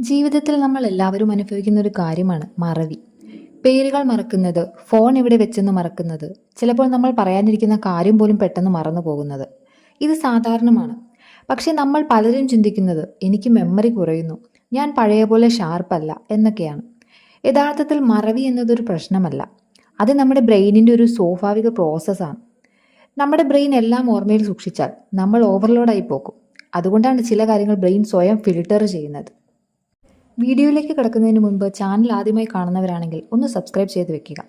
ജീവിതത്തിൽ നമ്മൾ എല്ലാവരും അനുഭവിക്കുന്ന ഒരു കാര്യമാണ് മറവി. പേരുകൾ മറക്കുന്നത്, ഫോൺ എവിടെ വെച്ചെന്ന് മറക്കുന്നത്, ചിലപ്പോൾ നമ്മൾ പറയാനിരിക്കുന്ന കാര്യം പോലും പെട്ടെന്ന് മറന്നു പോകുന്നത്. ഇത് സാധാരണമാണ്. പക്ഷെ നമ്മൾ പലരും ചിന്തിക്കുന്നത് എനിക്ക് മെമ്മറി കുറയുന്നു, ഞാൻ പഴയ പോലെ ഷാർപ്പല്ല എന്നൊക്കെയാണ്. യഥാർത്ഥത്തിൽ മറവി എന്നതൊരു പ്രശ്നമല്ല. അത് നമ്മുടെ ബ്രെയിനിൻ്റെ ഒരു സ്വാഭാവിക പ്രോസസ്സാണ്. നമ്മുടെ ബ്രെയിൻ എല്ലാം ഓർമ്മയിൽ സൂക്ഷിച്ചാൽ നമ്മൾ ഓവർലോഡായി പോകും. അതുകൊണ്ടാണ് ചില കാര്യങ്ങൾ ബ്രെയിൻ സ്വയം ഫിൽട്ടർ ചെയ്യുന്നത്. വീഡിയോയിലേക്ക് കിടക്കുന്നതിന് മുൻപ് ചാനൽ ആദ്യമായി കാണുന്നവരാണെങ്കിൽ ഒന്ന് സബ്സ്ക്രൈബ് ചെയ്ത് വെക്കുക.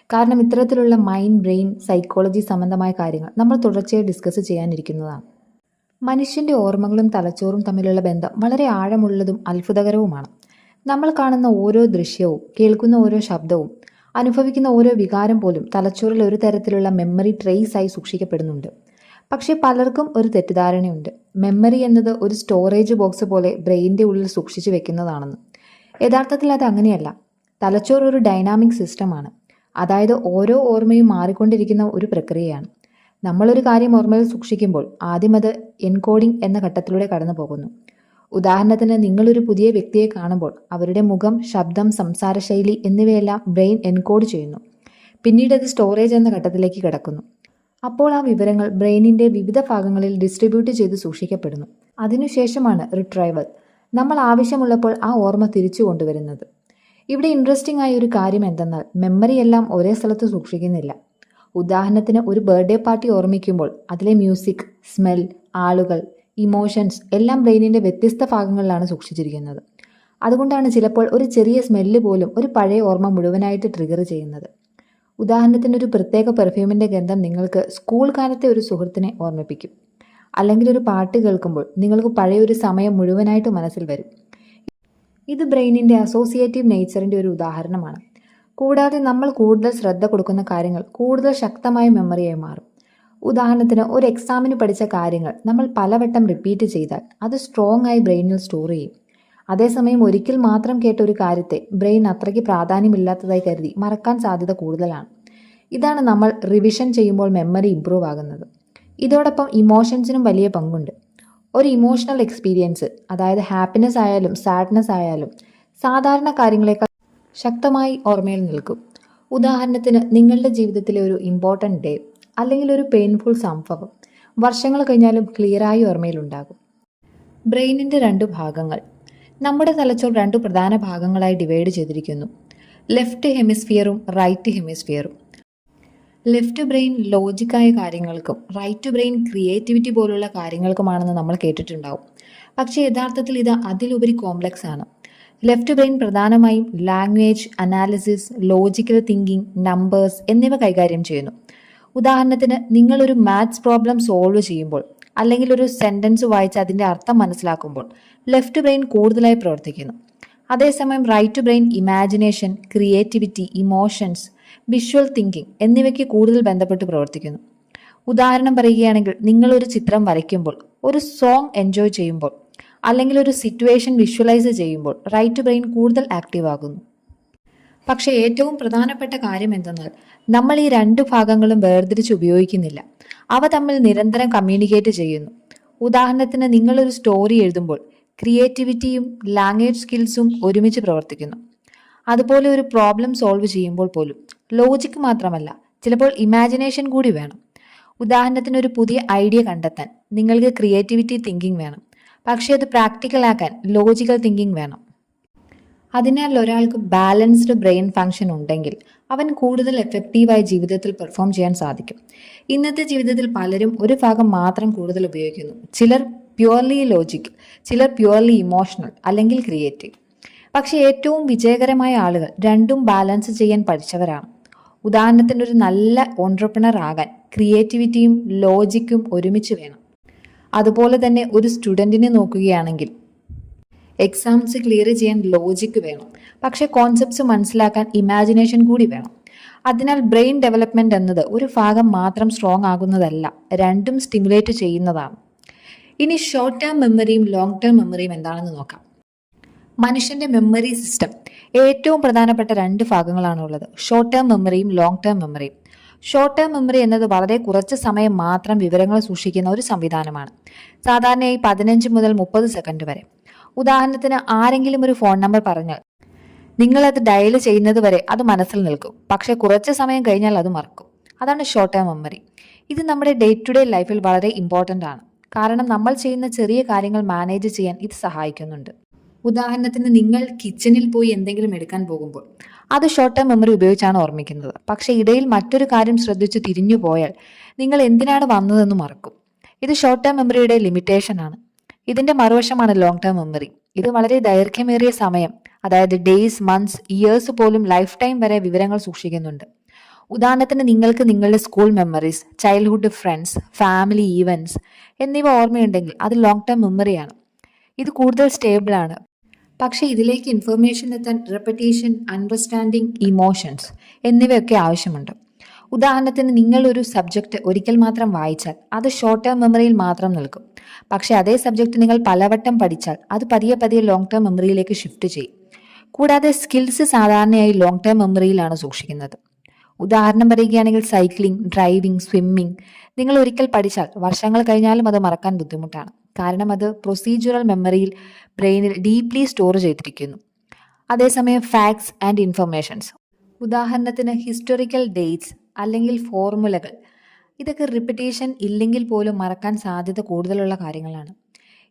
കാരണം ഇത്തരത്തിലുള്ള മൈൻഡ്, ബ്രെയിൻ, സൈക്കോളജി സംബന്ധമായ കാര്യങ്ങൾ നമ്മൾ തുടർച്ചയായി ഡിസ്കസ് ചെയ്യാനിരിക്കുന്നതാണ്. മനുഷ്യൻ്റെ ഓർമ്മകളും തലച്ചോറും തമ്മിലുള്ള ബന്ധം വളരെ ആഴമുള്ളതും അത്ഭുതകരവുമാണ്. നമ്മൾ കാണുന്ന ഓരോ ദൃശ്യവും, കേൾക്കുന്ന ഓരോ ശബ്ദവും, അനുഭവിക്കുന്ന ഓരോ വികാരം പോലും തലച്ചോറിൽ ഒരു തരത്തിലുള്ള മെമ്മറി ട്രേസ് ആയി സൂക്ഷിക്കപ്പെടുന്നുണ്ട്. പക്ഷേ പലർക്കും ഒരു തെറ്റിദ്ധാരണയുണ്ട്, മെമ്മറി എന്നത് ഒരു സ്റ്റോറേജ് ബോക്സ് പോലെ ബ്രെയിനിൻ്റെ ഉള്ളിൽ സൂക്ഷിച്ചു വെക്കുന്നതാണെന്ന്. യഥാർത്ഥത്തിൽ അത് അങ്ങനെയല്ല. തലച്ചോർ ഒരു ഡൈനാമിക് സിസ്റ്റമാണ്. അതായത് ഓരോ ഓർമ്മയും മാറിക്കൊണ്ടിരിക്കുന്ന ഒരു പ്രക്രിയയാണ്. നമ്മളൊരു കാര്യം ഓർമ്മയിൽ സൂക്ഷിക്കുമ്പോൾ ആദ്യം അത് എൻകോഡിംഗ് എന്ന ഘട്ടത്തിലൂടെ കടന്നു പോകുന്നു. ഉദാഹരണത്തിന്, നിങ്ങളൊരു പുതിയ വ്യക്തിയെ കാണുമ്പോൾ അവരുടെ മുഖം, ശബ്ദം, സംസാരശൈലി എന്നിവയെല്ലാം ബ്രെയിൻ എൻകോഡ് ചെയ്യുന്നു. പിന്നീട് അത് സ്റ്റോറേജ് എന്ന ഘട്ടത്തിലേക്ക് കടക്കുന്നു. അപ്പോൾ ആ വിവരങ്ങൾ ബ്രെയിനിൻ്റെ വിവിധ ഭാഗങ്ങളിൽ ഡിസ്ട്രിബ്യൂട്ട് ചെയ്ത് സൂക്ഷിക്കപ്പെടുന്നു. അതിനുശേഷമാണ് റിട്രൈവൽ, നമ്മൾ ആവശ്യമുള്ളപ്പോൾ ആ ഓർമ്മ തിരിച്ചു കൊണ്ടുവരുന്നത്. ഇവിടെ ഇൻട്രസ്റ്റിംഗ് ആയ ഒരു കാര്യം എന്തെന്നാൽ, മെമ്മറി എല്ലാം ഒരേ സ്ഥലത്ത് സൂക്ഷിക്കുന്നില്ല. ഉദാഹരണത്തിന്, ഒരു ബർത്ത്ഡേ പാർട്ടി ഓർമ്മിക്കുമ്പോൾ അതിലെ മ്യൂസിക്, സ്മെൽ, ആളുകൾ, ഇമോഷൻസ് എല്ലാം ബ്രെയിനിൻ്റെ വ്യത്യസ്ത ഭാഗങ്ങളിലാണ് സൂക്ഷിച്ചിരിക്കുന്നത്. അതുകൊണ്ടാണ് ചിലപ്പോൾ ഒരു ചെറിയ സ്മെല്ല് പോലും ഒരു പഴയ ഓർമ്മ മുഴുവനായിട്ട് ട്രിഗർ ചെയ്യുന്നത്. ഉദാഹരണത്തിന്, ഒരു പ്രത്യേക പെർഫ്യൂമിൻ്റെ ഗന്ധം നിങ്ങൾക്ക് സ്കൂൾ കാലത്തെ ഒരു സുഹൃത്തിനെ ഓർമ്മിപ്പിക്കും. അല്ലെങ്കിൽ ഒരു പാട്ട് കേൾക്കുമ്പോൾ നിങ്ങൾക്ക് പഴയൊരു സമയം മുഴുവനായിട്ട് മനസ്സിൽ വരും. ഇത് ബ്രെയിനിൻ്റെ അസോസിയേറ്റീവ് നേച്ചറിൻ്റെ ഒരു ഉദാഹരണമാണ്. കൂടാതെ നമ്മൾ കൂടുതൽ ശ്രദ്ധ കൊടുക്കുന്ന കാര്യങ്ങൾ കൂടുതൽ ശക്തമായ മെമ്മറിയായി മാറും. ഉദാഹരണത്തിന്, ഒരു എക്സാമിന് പഠിച്ച കാര്യങ്ങൾ നമ്മൾ പലവട്ടം റിപ്പീറ്റ് ചെയ്താൽ അത് സ്ട്രോങ് ആയി ബ്രെയിനിൽ സ്റ്റോർ ചെയ്യും. അതേസമയം ഒരിക്കൽ മാത്രം കേട്ട ഒരു കാര്യത്തെ ബ്രെയിൻ അത്രയ്ക്ക് പ്രാധാന്യമില്ലാത്തതായി കരുതി മറക്കാൻ സാധ്യത കൂടുതലാണ്. ഇതാണ് നമ്മൾ റിവിഷൻ ചെയ്യുമ്പോൾ മെമ്മറി ഇംപ്രൂവ് ആകുന്നത്. ഇതോടൊപ്പം ഇമോഷൻസിനും വലിയ പങ്കുണ്ട്. ഒരു ഇമോഷണൽ എക്സ്പീരിയൻസ്, അതായത് ഹാപ്പിനെസ് ആയാലും സാഡ്നെസ് ആയാലും, സാധാരണ കാര്യങ്ങളെക്കാൾ ശക്തമായി ഓർമ്മയിൽ നിൽക്കും. ഉദാഹരണത്തിന്, നിങ്ങളുടെ ജീവിതത്തിലെ ഒരു ഇമ്പോർട്ടൻ്റ് ഡേ അല്ലെങ്കിൽ ഒരു പെയിൻഫുൾ സംഭവം വർഷങ്ങൾ കഴിഞ്ഞാലും ക്ലിയറായി ഓർമ്മയിലുണ്ടാകും. ബ്രെയിനിൻ്റെ 2 ഭാഗങ്ങൾ. നമ്മുടെ തലച്ചോർ 2 പ്രധാന ഭാഗങ്ങളായി ഡിവൈഡ് ചെയ്തിരിക്കുന്നു: ലെഫ്റ്റ് ഹെമിസ്ഫിയറും റൈറ്റ് ഹെമിസ്ഫിയറും. ലെഫ്റ്റ് ബ്രെയിൻ ലോജിക്കായ കാര്യങ്ങൾക്കും റൈറ്റ് ബ്രെയിൻ ക്രിയേറ്റിവിറ്റി പോലുള്ള കാര്യങ്ങൾക്കുമാണെന്ന് നമ്മൾ കേട്ടിട്ടുണ്ടാവും. പക്ഷേ യഥാർത്ഥത്തിൽ ഇത് അതിലുപരി കോംപ്ലക്സ് ആണ്. ലെഫ്റ്റ് ബ്രെയിൻ പ്രധാനമായും language, analysis, logical thinking, numbers എന്നിവ കൈകാര്യം ചെയ്യുന്നു. ഉദാഹരണത്തിന്, നിങ്ങളൊരു മാത്സ് പ്രോബ്ലം സോൾവ് ചെയ്യുമ്പോൾ അല്ലെങ്കിൽ ഒരു സെൻറ്റൻസ് വായിച്ച് അതിൻ്റെ അർത്ഥം മനസ്സിലാക്കുമ്പോൾ ലെഫ്റ്റ് ബ്രെയിൻ കൂടുതലായി പ്രവർത്തിക്കുന്നു. അതേസമയം right brain imagination, creativity, emotions, visual thinking എന്നിവയ്ക്ക് കൂടുതൽ ബന്ധപ്പെട്ട് പ്രവർത്തിക്കുന്നു. ഉദാഹരണം പറയുകയാണെങ്കിൽ, നിങ്ങളൊരു ചിത്രം വരയ്ക്കുമ്പോൾ, ഒരു സോങ് എൻജോയ് ചെയ്യുമ്പോൾ അല്ലെങ്കിൽ ഒരു സിറ്റുവേഷൻ വിഷ്വലൈസ് ചെയ്യുമ്പോൾ റൈറ്റ് ബ്രെയിൻ കൂടുതൽ ആക്റ്റീവ് ആകുന്നു. പക്ഷേ ഏറ്റവും പ്രധാനപ്പെട്ട കാര്യം എന്തെന്നാൽ, നമ്മൾ ഈ 2 ഭാഗങ്ങളും വേർതിരിച്ച് ഉപയോഗിക്കുന്നില്ല. അവ തമ്മിൽ നിരന്തരം കമ്മ്യൂണിക്കേറ്റ് ചെയ്യുന്നു. ഉദാഹരണത്തിന്, നിങ്ങളൊരു സ്റ്റോറി എഴുതുമ്പോൾ ക്രിയേറ്റിവിറ്റിയും ലാംഗ്വേജ് സ്കിൽസും ഒരുമിച്ച് പ്രവർത്തിക്കുന്നു. അതുപോലെ ഒരു പ്രോബ്ലം സോൾവ് ചെയ്യുമ്പോൾ പോലും ലോജിക്ക് മാത്രമല്ല, ചിലപ്പോൾ ഇമാജിനേഷൻ കൂടി വേണം. ഉദാഹരണത്തിന്, ഒരു പുതിയ ഐഡിയ കണ്ടെത്താൻ നിങ്ങൾക്ക് ക്രിയേറ്റിവിറ്റി തിങ്കിങ് വേണം, പക്ഷേ അത് പ്രാക്ടിക്കലാക്കാൻ ലോജിക്കൽ തിങ്കിങ് വേണം. അതിനാൽ ഒരാൾക്ക് ബാലൻസ്ഡ് ബ്രെയിൻ ഫംഗ്ഷൻ ഉണ്ടെങ്കിൽ അവൻ കൂടുതൽ എഫക്റ്റീവായി ജീവിതത്തിൽ പെർഫോം ചെയ്യാൻ സാധിക്കും. ഇന്നത്തെ ജീവിതത്തിൽ പലരും ഒരു ഭാഗം മാത്രം കൂടുതൽ ഉപയോഗിക്കുന്നു. ചിലർ പ്യുവർലി ലോജിക്, ചിലർ പ്യുവർലി ഇമോഷണൽ അല്ലെങ്കിൽ ക്രിയേറ്റീവ്. പക്ഷേ ഏറ്റവും വിജയകരമായ ആളുകൾ 2ഉം ബാലൻസ് ചെയ്യാൻ പഠിച്ചവരാണ്. ഉദാഹരണത്തിന്, ഒരു നല്ല ഓൺട്രപ്രണർ ആകാൻ ക്രിയേറ്റിവിറ്റിയും ലോജിക്കും ഒരുമിച്ച് വേണം. അതുപോലെ തന്നെ ഒരു സ്റ്റുഡൻറ്റിനെ നോക്കുകയാണെങ്കിൽ എക്സാംസ് ക്ലിയർ ചെയ്യാൻ ലോജിക്ക് വേണം, പക്ഷേ കോൺസെപ്റ്റ്സ് മനസ്സിലാക്കാൻ ഇമാജിനേഷൻ കൂടി വേണം. അതിനാൽ ബ്രെയിൻ ഡെവലപ്മെൻറ്റ് എന്നത് ഒരു ഭാഗം മാത്രം സ്ട്രോങ് ആകുന്നതല്ല, 2ഉം സ്റ്റിമുലേറ്റ് ചെയ്യുന്നതാണ്. ഇനി ഷോർട്ട് ടേം മെമ്മറിയും ലോങ് ടേം മെമ്മറിയും എന്താണെന്ന് നോക്കാം. മനുഷ്യൻ്റെ മെമ്മറി സിസ്റ്റം ഏറ്റവും പ്രധാനപ്പെട്ട 2 ഭാഗങ്ങളാണുള്ളത്: ഷോർട്ട് ടേം മെമ്മറിയും ലോങ് ടേം മെമ്മറിയും. ഷോർട്ട് ടേം മെമ്മറി എന്നത് വളരെ കുറച്ച് സമയം മാത്രം വിവരങ്ങൾ സൂക്ഷിക്കുന്ന ഒരു സംവിധാനമാണ്. സാധാരണയായി 15 മുതൽ 30 സെക്കൻഡ് വരെ. ഉദാഹരണത്തിന് ആരെങ്കിലും ഒരു ഫോൺ നമ്പർ പറഞ്ഞാൽ നിങ്ങളത് ഡയൽ ചെയ്യുന്നത് വരെ അത് മനസ്സിൽ നിൽക്കും, പക്ഷെ കുറച്ച് സമയം കഴിഞ്ഞാൽ അത് മറക്കും. അതാണ് ഷോർട്ട് ടേം മെമ്മറി. ഇത് നമ്മുടെ ഡേ ടു ഡേ ലൈഫിൽ വളരെ ഇമ്പോർട്ടൻ്റ് ആണ്. കാരണം നമ്മൾ ചെയ്യുന്ന ചെറിയ കാര്യങ്ങൾ മാനേജ് ചെയ്യാൻ ഇത് സഹായിക്കുന്നുണ്ട്. ഉദാഹരണത്തിന് നിങ്ങൾ കിച്ചണിൽ പോയി എന്തെങ്കിലും എടുക്കാൻ പോകുമ്പോൾ അത് ഷോർട്ട് ടേം മെമ്മറി ഉപയോഗിച്ചാണ് ഓർമ്മിക്കുന്നത്. പക്ഷേ ഇടയിൽ മറ്റൊരു കാര്യം ശ്രദ്ധിച്ചു തിരിഞ്ഞു പോയാൽ നിങ്ങൾ എന്തിനാണ് വന്നതെന്ന് മറക്കും. ഇത് ഷോർട്ട് ടേം മെമ്മറിയുടെ ലിമിറ്റേഷൻ ആണ്. ഇതിന്റെ മറുവശമാണ് ലോങ് ടേം മെമ്മറി. ഇത് വളരെ ദൈർഘ്യമേറിയ സമയം, അതായത് ഡേയ്സ്, മന്ത്സ്, ഇയേഴ്സ് പോലും ലൈഫ് ടൈം വരെ വിവരങ്ങൾ സൂക്ഷിക്കുന്നുണ്ട്. ഉദാഹരണത്തിന് നിങ്ങൾക്ക് നിങ്ങളുടെ school memories, childhood friends, family events എന്നിവ ഓർമ്മയുണ്ടെങ്കിൽ അത് ലോങ് ടേം മെമ്മറിയാണ്. ഇത് കൂടുതൽ സ്റ്റേബിൾ ആണ്. പക്ഷേ ഇതിലേക്ക് ഇൻഫർമേഷൻ എത്താൻ റെപ്പറ്റീഷൻ, അണ്ടർസ്റ്റാൻഡിങ്, ഇമോഷൻസ് എന്നിവയൊക്കെ ആവശ്യമുണ്ട്. ഉദാഹരണത്തിന് നിങ്ങൾ ഒരു സബ്ജക്റ്റ് ഒരിക്കൽ മാത്രം വായിച്ചാൽ അത് ഷോർട്ട് ടേം മെമ്മറിയിൽ മാത്രം നിൽക്കും. പക്ഷേ അതേ സബ്ജക്റ്റ് നിങ്ങൾ പലവട്ടം പഠിച്ചാൽ അത് പതിയെ പതിയെ ലോങ് ടേം മെമ്മറിയിലേക്ക് ഷിഫ്റ്റ് ചെയ്യും. കൂടാതെ സ്കിൽസ് സാധാരണയായി ലോങ് ടേം മെമ്മറിയിലാണ് സൂക്ഷിക്കുന്നത്. ഉദാഹരണം പറയുകയാണെങ്കിൽ സൈക്ലിംഗ്, ഡ്രൈവിംഗ്, സ്വിമ്മിംഗ് നിങ്ങൾ ഒരിക്കൽ പഠിച്ചാൽ വർഷങ്ങൾ കഴിഞ്ഞാലും അത് മറക്കാൻ ബുദ്ധിമുട്ടാണ്. കാരണം അത് പ്രൊസീജിയറൽ മെമ്മറിയിൽ ബ്രെയിനിൽ ഡീപ്ലി സ്റ്റോർ ചെയ്തിരിക്കുന്നു. അതേസമയം ഫാക്ട്സ് ആൻഡ് ഇൻഫർമേഷൻസ്, ഉദാഹരണത്തിന് ഹിസ്റ്റോറിക്കൽ ഡേറ്റ്സ് അല്ലെങ്കിൽ ഫോർമുലകൾ, ഇതൊക്കെ റിപ്പീറ്റേഷൻ ഇല്ലെങ്കിൽ പോലും മറക്കാൻ സാധ്യത കൂടുതലുള്ള കാര്യങ്ങളാണ്.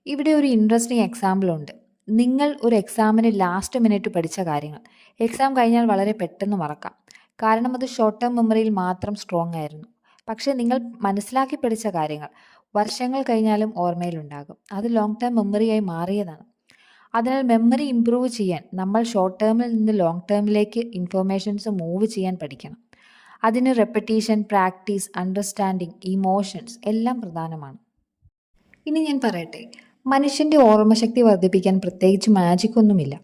ഇവിടെ ഒരു ഇൻട്രസ്റ്റിംഗ് എക്സാമ്പിൾ ഉണ്ട്. നിങ്ങൾ ഒരു എക്സാമിന് ലാസ്റ്റ് മിനിറ്റ് പഠിച്ച കാര്യങ്ങൾ എക്സാം കഴിഞ്ഞാൽ വളരെ പെട്ടെന്ന് മറക്കാം. കാരണം അത് ഷോർട്ട് ടേം മെമ്മറിയിൽ മാത്രം സ്ട്രോങ് ആയിരുന്നു. പക്ഷേ നിങ്ങൾ മനസ്സിലാക്കി പഠിച്ച കാര്യങ്ങൾ വർഷങ്ങൾ കഴിഞ്ഞാലും ഓർമ്മയിലുണ്ടാകും. അത് ലോങ് ടേം മെമ്മറിയായി മാറിയതാണ്. അതിനാൽ മെമ്മറി ഇംപ്രൂവ് ചെയ്യാൻ നമ്മൾ ഷോർട്ട് ടേമിൽ നിന്ന് ലോങ് ടേമിലേക്ക് ഇൻഫർമേഷൻസ് മൂവ് ചെയ്യാൻ പഠിക്കണം. അതിന് റെപ്പറ്റീഷൻ, പ്രാക്ടീസ്, അണ്ടർസ്റ്റാൻഡിങ്, ഇമോഷൻസ് എല്ലാം പ്രധാനമാണ്. ഇനി ഞാൻ പറയട്ടെ, മനുഷ്യൻ്റെ ഓർമ്മശക്തി വർദ്ധിപ്പിക്കാൻ പ്രത്യേകിച്ച് മാജിക് ഒന്നുമില്ല.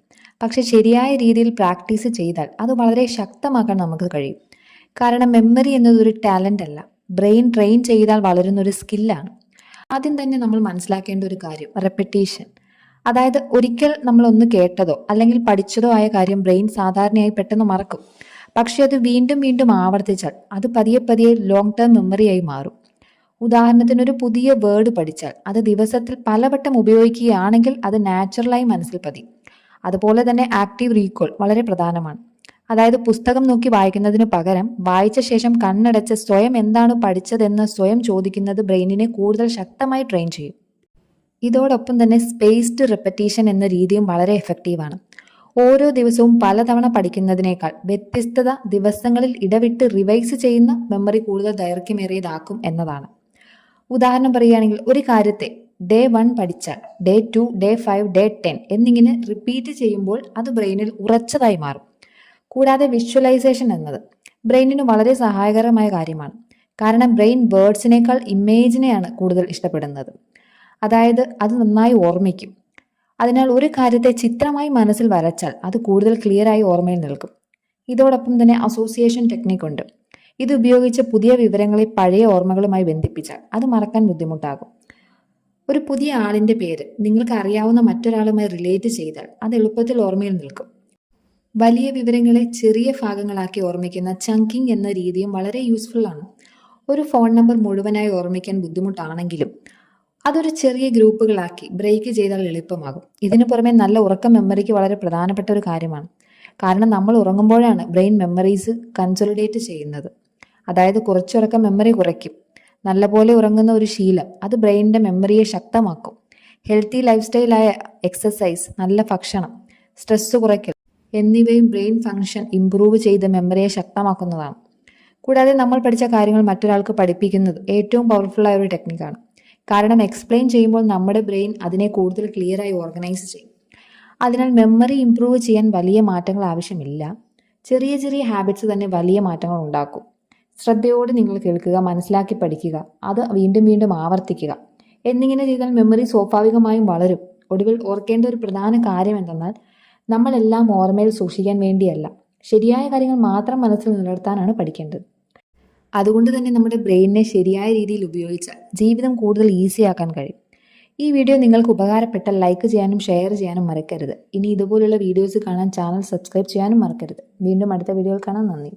പക്ഷെ ശരിയായ രീതിയിൽ പ്രാക്ടീസ് ചെയ്താൽ അത് വളരെ ശക്തമാക്കാൻ നമുക്ക് കഴിയും. കാരണം മെമ്മറി എന്നതൊരു ടാലൻ്റ് അല്ല, ബ്രെയിൻ ട്രെയിൻ ചെയ്താൽ വളരുന്നൊരു സ്കില്ലാണ്. ആദ്യം തന്നെ നമ്മൾ മനസ്സിലാക്കേണ്ട ഒരു കാര്യം റെപ്പറ്റീഷൻ. അതായത് ഒരിക്കൽ നമ്മൾ ഒന്ന് കേട്ടതോ അല്ലെങ്കിൽ പഠിച്ചതോ ആയ കാര്യം ബ്രെയിൻ സാധാരണയായി പെട്ടെന്ന് മറക്കും. പക്ഷെ അത് വീണ്ടും വീണ്ടും ആവർത്തിച്ചാൽ അത് പതിയെ പതിയെ ലോങ് ടേം മെമ്മറിയായി മാറും. ഉദാഹരണത്തിന് ഒരു പുതിയ വേർഡ് പഠിച്ചാൽ അത് ദിവസത്തിൽ പലവട്ടം ഉപയോഗിക്കുകയാണെങ്കിൽ അത് നാച്ചുറലായി മനസ്സിൽ പതിയും. അതുപോലെ തന്നെ ആക്റ്റീവ് റീകോൾ വളരെ പ്രധാനമാണ്. അതായത് പുസ്തകം നോക്കി വായിക്കുന്നതിന് പകരം വായിച്ച ശേഷം കണ്ണടച്ച് സ്വയം എന്താണ് പഠിച്ചതെന്ന് സ്വയം ചോദിക്കുന്നത് ബ്രെയിനിനെ കൂടുതൽ ശക്തമായി ട്രെയിൻ ചെയ്യും. ഇതോടൊപ്പം തന്നെ സ്പേസ്ഡ് റെപ്പറ്റീഷൻ എന്ന രീതിയും വളരെ എഫക്റ്റീവാണ്. ഓരോ ദിവസവും പലതവണ പഠിക്കുന്നതിനേക്കാൾ വ്യത്യസ്തത ദിവസങ്ങളിൽ ഇടവിട്ട് റിവൈസ് ചെയ്യുന്ന മെമ്മറി കൂടുതൽ ദൈർഘ്യമേറിയതാക്കും എന്നതാണ്. ഉദാഹരണം പറയുകയാണെങ്കിൽ ഒരു കാര്യത്തെ ഡേ 1 പഠിച്ചാൽ ഡേ 2, ഡേ 5, ഡേ 10 എന്നിങ്ങനെ റിപ്പീറ്റ് ചെയ്യുമ്പോൾ അത് ബ്രെയിനിൽ ഉറച്ചതായി മാറും. കൂടാതെ വിഷ്വലൈസേഷൻ എന്നത് ബ്രെയിനിന് വളരെ സഹായകരമായ കാര്യമാണ്. കാരണം ബ്രെയിൻ വേർഡ്സിനേക്കാൾ ഇമേജിനെയാണ് കൂടുതൽ ഇഷ്ടപ്പെടുന്നത്. അതായത് അത് നന്നായി ഓർമ്മിക്കും. അതിനാൽ ഒരു കാര്യത്തെ ചിത്രമായി മനസ്സിൽ വരച്ചാൽ അത് കൂടുതൽ ക്ലിയറായി ഓർമ്മയിൽ നിൽക്കും. ഇതോടൊപ്പം തന്നെ അസോസിയേഷൻ ടെക്നിക് ഉണ്ട്. ഇത് ഉപയോഗിച്ച് പുതിയ വിവരങ്ങളെ പഴയ ഓർമ്മകളുമായി ബന്ധിപ്പിച്ചാൽ അത് മറക്കാൻ ബുദ്ധിമുട്ടാകും. ഒരു പുതിയ ആളിൻ്റെ പേര് നിങ്ങൾക്ക് അറിയാവുന്ന മറ്റൊരാളുമായി റിലേറ്റ് ചെയ്താൽ അത് എളുപ്പത്തിൽ ഓർമ്മയിൽ നിൽക്കും. വലിയ വിവരങ്ങളെ ചെറിയ ഭാഗങ്ങളാക്കി ഓർമ്മിക്കുന്ന ചങ്കിങ് എന്ന രീതിയും വളരെ യൂസ്ഫുൾ ആണ്. ഒരു ഫോൺ നമ്പർ മുഴുവനായി ഓർമ്മിക്കാൻ ബുദ്ധിമുട്ടാണെങ്കിലും അതൊരു ചെറിയ ഗ്രൂപ്പുകളാക്കി ബ്രേക്ക് ചെയ്താൽ എളുപ്പമാകും. ഇതിനു പുറമെ നല്ല ഉറക്കം മെമ്മറിക്ക് വളരെ പ്രധാനപ്പെട്ട ഒരു കാര്യമാണ്. കാരണം നമ്മൾ ഉറങ്ങുമ്പോഴാണ് ബ്രെയിൻ മെമ്മറീസ് കൺസോളിഡേറ്റ് ചെയ്യുന്നത്. അതായത് കുറച്ചുറക്കം മെമ്മറി കുറയ്ക്കും. നല്ലപോലെ ഉറങ്ങുന്ന ഒരു ശീലം അത് ബ്രെയിനിൻ്റെ മെമ്മറിയെ ശക്തമാക്കും. ഹെൽത്തി ലൈഫ് സ്റ്റൈലായ എക്സസൈസ്, നല്ല ഭക്ഷണം, സ്ട്രെസ് കുറയ്ക്കൽ എന്നിവയും ബ്രെയിൻ ഫങ്ഷൻ ഇംപ്രൂവ് ചെയ്ത് മെമ്മറിയെ ശക്തമാക്കുന്നതാണ്. കൂടാതെ നമ്മൾ പഠിച്ച കാര്യങ്ങൾ മറ്റൊരാൾക്ക് പഠിപ്പിക്കുന്നത് ഏറ്റവും പവർഫുള്ളായ ഒരു ടെക്നിക്കാണ്. കാരണം എക്സ്പ്ലെയിൻ ചെയ്യുമ്പോൾ നമ്മുടെ ബ്രെയിൻ അതിനെ കൂടുതൽ ക്ലിയറായി ഓർഗനൈസ് ചെയ്യും. അതിനാൽ മെമ്മറി ഇംപ്രൂവ് ചെയ്യാൻ വലിയ മാറ്റങ്ങൾ ആവശ്യമില്ല. ചെറിയ ചെറിയ ഹാബിറ്റ്സ് തന്നെ വലിയ മാറ്റങ്ങൾ ഉണ്ടാക്കും. ശ്രദ്ധയോടെ നിങ്ങൾ കേൾക്കുക, മനസ്സിലാക്കി പഠിക്കുക, അത് വീണ്ടും വീണ്ടും ആവർത്തിക്കുക എന്നിങ്ങനെ ചെയ്താൽ മെമ്മറി സ്വാഭാവികമായും വളരും. ഒടുവിൽ ഓർക്കേണ്ട ഒരു പ്രധാന കാര്യം എന്തെന്നാൽ നമ്മളെല്ലാം ഓർമ്മയിൽ സൂക്ഷിക്കാൻ വേണ്ടിയല്ല, ശരിയായ കാര്യങ്ങൾ മാത്രം മനസ്സിൽ നിലനിർത്താനാണ് പഠിക്കേണ്ടത്. അതുകൊണ്ട് തന്നെ നമ്മുടെ ബ്രെയിനിനെ ശരിയായ രീതിയിൽ ഉപയോഗിച്ചാൽ ജീവിതം കൂടുതൽ ഈസിയാക്കാൻ കഴിയും. ഈ വീഡിയോ നിങ്ങൾക്ക് ഉപകാരപ്പെട്ടാൽ ലൈക്ക് ചെയ്യാനും ഷെയർ ചെയ്യാനും മറക്കരുത്. ഇനി ഇതുപോലുള്ള വീഡിയോസ് കാണാൻ ചാനൽ സബ്സ്ക്രൈബ് ചെയ്യാനും മറക്കരുത്. വീണ്ടും അടുത്ത വീഡിയോയിൽ കാണാൻ നന്ദി.